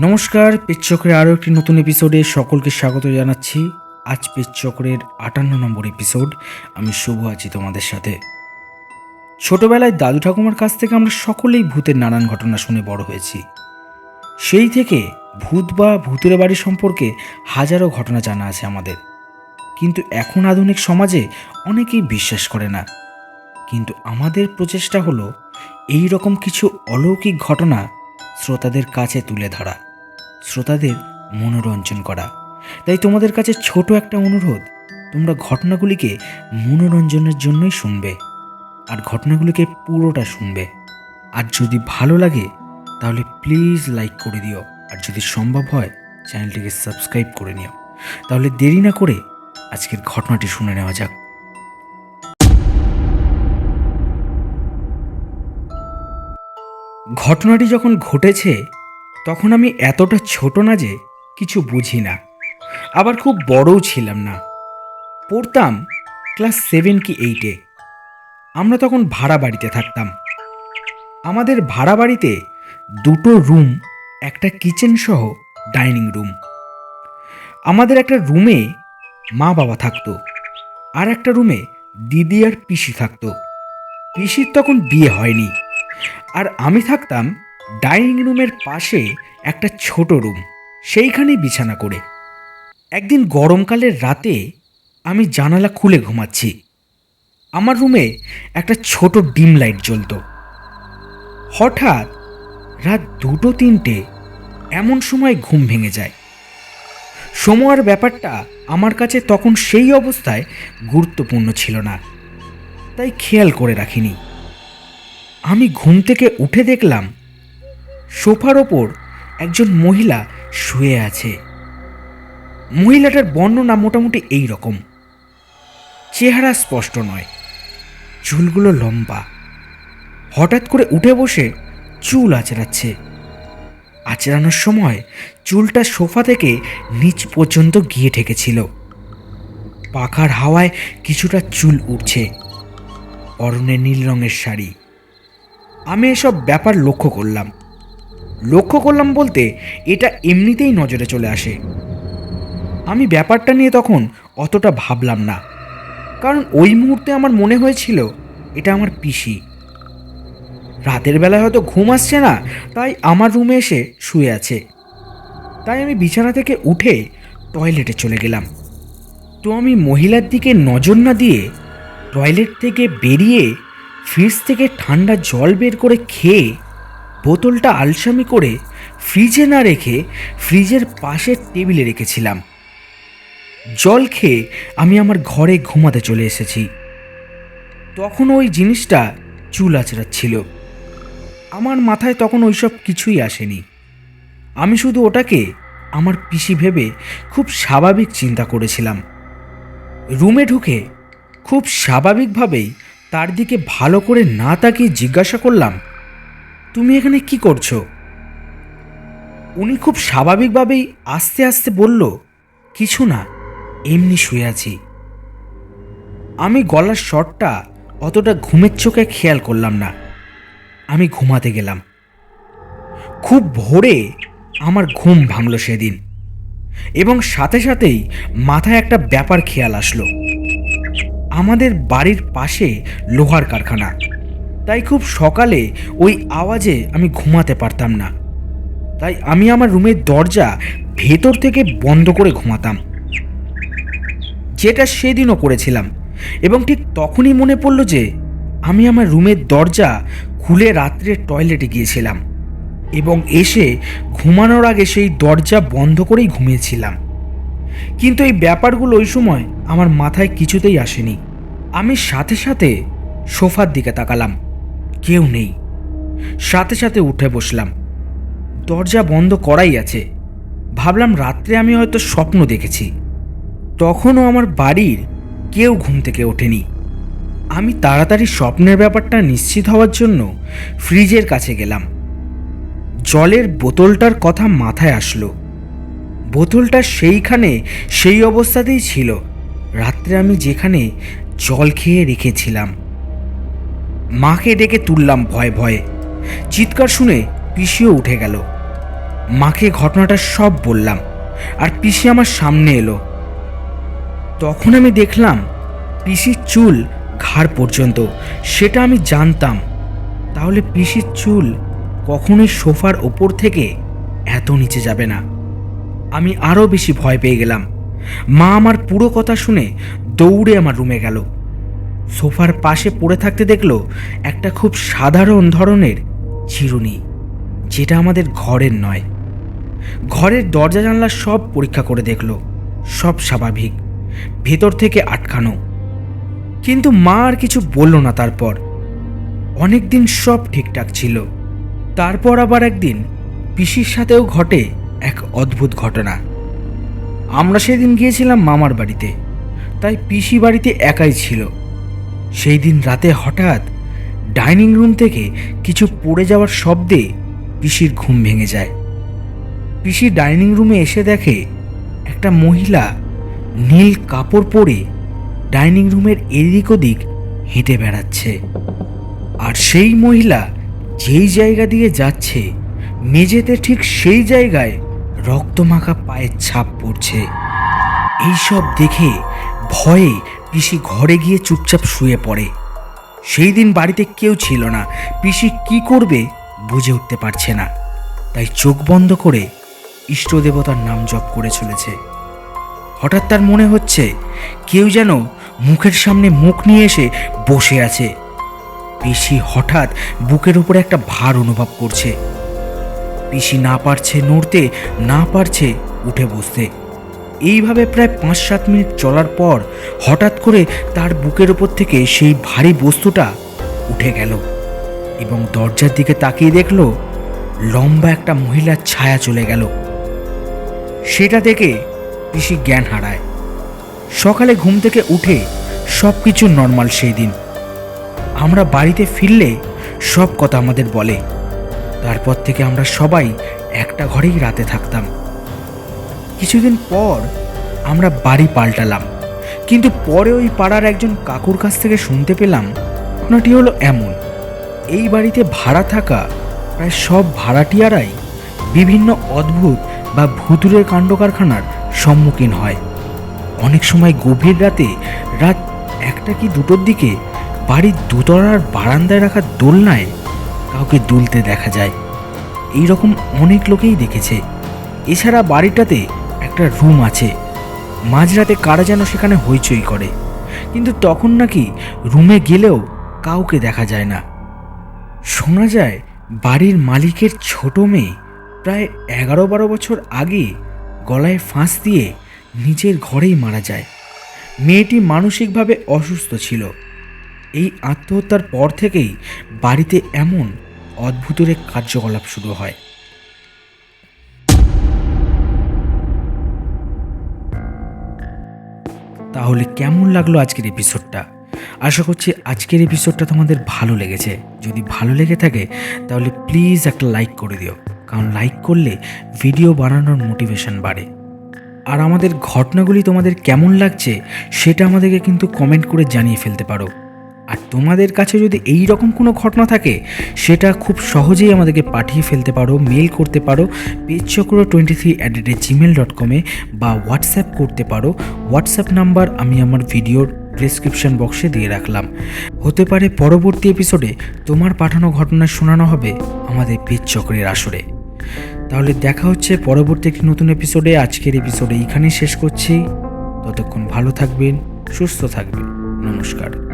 নমস্কার, পেচচক্রের আরও একটি নতুন এপিসোডে সকলকে স্বাগত জানাচ্ছি। আজ পেচচক্রের 58 নম্বর এপিসোড। আমি শুভ আছি তোমাদের সাথে। ছোটবেলায় দাদু ঠাকুমার কাছ থেকে আমরা সকলেই ভূতের নানান ঘটনা শুনে বড় হয়েছি। সেই থেকে ভূত বা ভূতের বাড়ি সম্পর্কে হাজারো ঘটনা জানা আছে আমাদের। কিন্তু এখন আধুনিক সমাজে অনেকেই বিশ্বাস করে না। কিন্তু আমাদের প্রচেষ্টা হলো এই রকম কিছু অলৌকিক ঘটনা শ্রোতাদের কাছে তুলে ধরা, শ্রোতাদের মনোরঞ্জন করা। তাই তোমাদের কাছে ছোট একটা অনুরোধ, তোমরা ঘটনাগুলিকে মনোরঞ্জনের জন্যই শুনবে, আর ঘটনাগুলিকে পুরোটা শুনবে। আর যদি ভালো লাগে তাহলে প্লিজ লাইক করে দিও, আর যদি সম্ভব হয় চ্যানেলটিকে সাবস্ক্রাইব করে নিও। তাহলে দেরি না করে আজকের ঘটনাটি শুনে নেওয়া যাক। ঘটনাটি যখন ঘটেছে তখন আমি এতটা ছোট না যে কিছু বুঝি না, আবার খুব বড়ও ছিলাম না। পড়তাম ক্লাস 7 কি 8-এ। আমরা তখন ভাড়া বাড়িতে থাকতাম। আমাদের ভাড়া বাড়িতে 2টো রুম, একটা কিচেন সহ ডাইনিং রুম। আমাদের একটা রুমে মা বাবা থাকতো, আর একটা রুমে দিদি আর পিসি থাকতো। পিসির তখন বিয়ে হয়নি। আর আমি থাকতাম ডাইনিং রুমের পাশে একটা ছোট রুম, সেইখানেই বিছানা করে। একদিন গরমকালের রাতে আমি জানালা খুলে ঘুমাচ্ছি। আমার রুমে একটা ছোট ডিম লাইট জ্বলত। হঠাৎ রাত 2-3টে এমন সময় ঘুম ভেঙে যায়। সময়ের ব্যাপারটা আমার কাছে তখন সেই অবস্থায় গুরুত্বপূর্ণ ছিল না, তাই খেয়াল করে রাখিনি। আমি ঘুম থেকে উঠে দেখলাম সোফার ওপর একজন মহিলা শুয়ে আছে। মহিলাটার বর্ণনা মোটামুটি এই রকম। চেহারা স্পষ্ট নয়, চুলগুলো লম্বা। হঠাৎ করে উঠে বসে চুল আঁচড়াচ্ছে। আঁচড়ানোর সময় চুলটা সোফা থেকে নিচ পর্যন্ত গিয়ে ঠেকেছিল। পাখার হাওয়ায় কিছুটা চুল উঠছে। পরনে নীল রঙের শাড়ি। আমি এসব ব্যাপার লক্ষ্য করলাম বলতে এটা এমনিতেই নজরে চলে আসে। আমি ব্যাপারটা নিয়ে তখন অতটা ভাবলাম না, কারণ ওই মুহূর্তে আমার মনে হয়েছিল এটা আমার পিসি। রাতের বেলায় হয়তো ঘুম আসছে না, তাই আমার রুমে এসে শুয়ে আছে। তাই আমি বিছানা থেকে উঠে টয়লেটে চলে গেলাম। তো আমি মহিলার দিকে নজর না দিয়ে টয়লেট থেকে বেরিয়ে ফ্রিজ থেকে ঠান্ডা জল বের করে খেয়ে বোতলটা আলসামি করে ফ্রিজে না রেখে ফ্রিজের পাশের টেবিলে রেখেছিলাম। জল খেয়ে আমি আমার ঘরে ঘুমাতে চলে এসেছি। তখন ওই জিনিসটা চুল আঁচড়াচ্ছিল। আমার মাথায় তখন ওইসব কিছুই আসেনি। আমি শুধু ওটাকে আমার পিসি ভেবে খুব স্বাভাবিক চিন্তা করেছিলাম। রুমে ঢুকে খুব স্বাভাবিকভাবেই তার দিকে ভালো করে না তাকিয়ে জিজ্ঞাসা করলাম, তুমি এখানে কি করছো? উনি খুব স্বাভাবিকভাবেই আস্তে আস্তে বলল, কিছু না, এমনি শুয়ে আছি। আমি গলার স্বরটা অতটা ঘুমের চোখে খেয়াল করলাম না। আমি ঘুমাতে গেলাম। খুব ভোরে আমার ঘুম ভাঙল সেদিন, এবং সাথে সাথেই মাথায় একটা ব্যাপার খেয়াল আসলো। আমাদের বাড়ির পাশে লোহার কারখানা, তাই খুব সকালে ওই আওয়াজে আমি ঘুমাতে পারতাম না। তাই আমি আমার রুমের দরজা ভেতর থেকে বন্ধ করে ঘুমাতাম, যেটা সেদিনও করেছিলাম। এবং ঠিক তখনই মনে পড়ল যে আমি আমার রুমের দরজা খুলে রাত্রে টয়লেটে গিয়েছিলাম, এবং এসে ঘুমানোর আগে সেই দরজা বন্ধ করেই ঘুমিয়েছিলাম। কিন্তু এই ব্যাপারগুলো ওই সময় আমার মাথায় কিছুতেই আসেনি। আমি সাথে সাথে সোফার দিকে তাকালাম, কেউ নেই। সাথে সাথে উঠে বসলাম। দরজা বন্ধ করাই আছে। ভাবলাম রাত্রে আমি হয়তো স্বপ্ন দেখেছি। তখনও আমার বাড়ির কেউ ঘুম থেকে ওঠেনি। আমি তাড়াতাড়ি স্বপ্নের ব্যাপারটা নিশ্চিত হওয়ার জন্য ফ্রিজের কাছে গেলাম। জলের বোতলটার কথা মাথায় আসলো। বোতলটা সেইখানে সেই অবস্থাতেই ছিল রাত্রে আমি যেখানে জল খেয়ে রেখেছিলাম। মাকে ডেকে তুললাম ভয়ে ভয়ে। চিৎকার শুনে পিসিও উঠে গেল। মাকে ঘটনাটা সব বললাম, আর পিসি আমার সামনে এলো। তখন আমি দেখলাম পিসির চুল ঘাড় পর্যন্ত। সেটা আমি জানতাম, তাহলে পিসির চুল কখনোই সোফার ওপর থেকে এত নিচে যাবে না। আমি আরও বেশি ভয় পেয়ে গেলাম। মা আমার পুরো কথা শুনে দৌড়ে আমার রুমে গেল। সোফার পাশে পড়ে থাকতে দেখলো একটা খুব সাধারণ ধরনের চিরুনি, যেটা আমাদের ঘরের নয়। ঘরের দরজা জানলা সব পরীক্ষা করে দেখলো, সব স্বাভাবিক, ভেতর থেকে আটকানো। কিন্তু মা আর কিছু বলল না। তারপর অনেকদিন সব ঠিকঠাক ছিল। তারপর আবার একদিন পিসির সাথেও ঘটে এক অদ্ভুত ঘটনা। আমরা সেদিন গিয়েছিলাম মামার বাড়িতে, তাই পিসি বাড়িতে একাই ছিল। সেই দিন রাতে হঠাৎ ডাইনিং রুম থেকে কিছু পড়ে যাওয়ার শব্দে পিসির ঘুম ভেঙে যায়। পিসি ডাইনিং রুমে এসে দেখে একটা মহিলা নীল কাপড় পরে ডাইনিং রুমের এদিক ওদিক হেঁটে বেড়াচ্ছে। আর সেই মহিলা যেই জায়গা দিয়ে যাচ্ছে, মেঝেতে ঠিক সেই জায়গায় রক্তমাখা পায়ের ছাপ পড়ছে। এইসব দেখে ভয়ে পিসি ঘরে গিয়ে চুপচাপ শুয়ে পড়ে। সেই দিন বাড়িতে কেউ ছিল না। পিসি কি করবে বুঝে উঠতে পারছে না, তাই চোখ বন্ধ করে ইষ্টদেবতার নাম জপ করে চলেছে। হঠাৎ তার মনে হচ্ছে কেউ যেন মুখের সামনে মুখ নিয়ে এসে বসে আছে। পিসি হঠাৎ বুকের উপরে একটা ভার অনুভব করছে। পিসি না পারছে নড়তে, না পারছে উঠে বসতে। এইভাবে প্রায় 5-7 মিনিট চলার পর হঠাৎ করে তার বুকের উপর থেকে সেই ভারী বস্তুটা উঠে গেল এবং দরজার দিকে তাকিয়ে দেখল লম্বা একটা মহিলার ছায়া চলে গেল। সেটা দেখে পিসি জ্ঞান হারায়। সকালে ঘুম থেকে উঠে সব কিছু নর্মাল। সেই দিন আমরা বাড়িতে ফিরলে সব কথা আমাদের বলে। তারপর থেকে আমরা সবাই একটা ঘরেই রাতে থাকতাম। কিছুদিন পর আমরা বাড়ি পাল্টালাম, কিন্তু পরে ওই পাড়ার একজন কাকুর কাছ থেকে শুনতে পেলাম ঘটনাটি হলো এমন। এই বাড়িতে ভাড়া থাকা প্রায় সব ভাড়াটিয়ারাই বিভিন্ন অদ্ভুত বা ভুতুড়ে কাণ্ড কারখানার সম্মুখীন হয়। অনেক সময় গভীর রাতে, রাত 1টা কি 2টোর দিকে বাড়ির দোতলার বারান্দায় রাখা দোলনায় কাউকে দুলতে দেখা যায়। এই রকম অনেক লোকেই দেখেছে। এছাড়া বাড়িটাতে একটা রুম আছে, মাঝরাতে কারা যেন সেখানে হইচই করে, কিন্তু তখন নাকি রুমে গেলেও কাউকে দেখা যায় না। শোনা যায় বাড়ির মালিকের ছোট মেয়ে প্রায় 11-12 বছর আগে গলায় ফাঁস দিয়ে নিজের ঘরেই মারা যায়। মেয়েটি মানসিকভাবে অসুস্থ ছিল। এই আত্মহত্যার পর থেকেই বাড়িতে এমন অদ্ভুতের কার্যকলাপ শুরু হয়। তাহলে কেমন লাগলো আজকের এপিসোডটা? আশা করছি আজকের এপিসোডটা তোমাদের ভালো লেগেছে। যদি ভালো লেগে থাকে তাহলে প্লিজ একটা লাইক করে দিও, কারণ লাইক করলে ভিডিও বানানোর মোটিভেশন বাড়ে। আর আমাদের ঘটনাগুলি তোমাদের কেমন লাগছে সেটা আমাদেরকে কিন্তু কমেন্ট করে জানিয়ে ফেলতে পারো। আর তোমাদের কাছে যদি এই রকম কোনো ঘটনা থাকে সেটা খুব সহজেই আমাদেরকে পাঠিয়ে ফেলতে পারো, মেল করতে পারো pejchakro23@gmail.com বা হোয়াটসঅ্যাপ করতে পারো। হোয়াটসঅ্যাপ নাম্বার আমি আমার ভিডিওর ডেসক্রিপশন বক্সে দিয়ে রাখলাম। হতে পারে পরবর্তী এপিসোডে তোমার পাঠানো ঘটনা শোনানো হবে আমাদের পেজ চক্রের আসরে। তাহলে দেখা হচ্ছে পরবর্তী একটি নতুন এপিসোডে। আজকের এপিসোডে এইখানেই শেষ করছি। ততক্ষণ ভালো থাকবেন, সুস্থ থাকবেন। নমস্কার।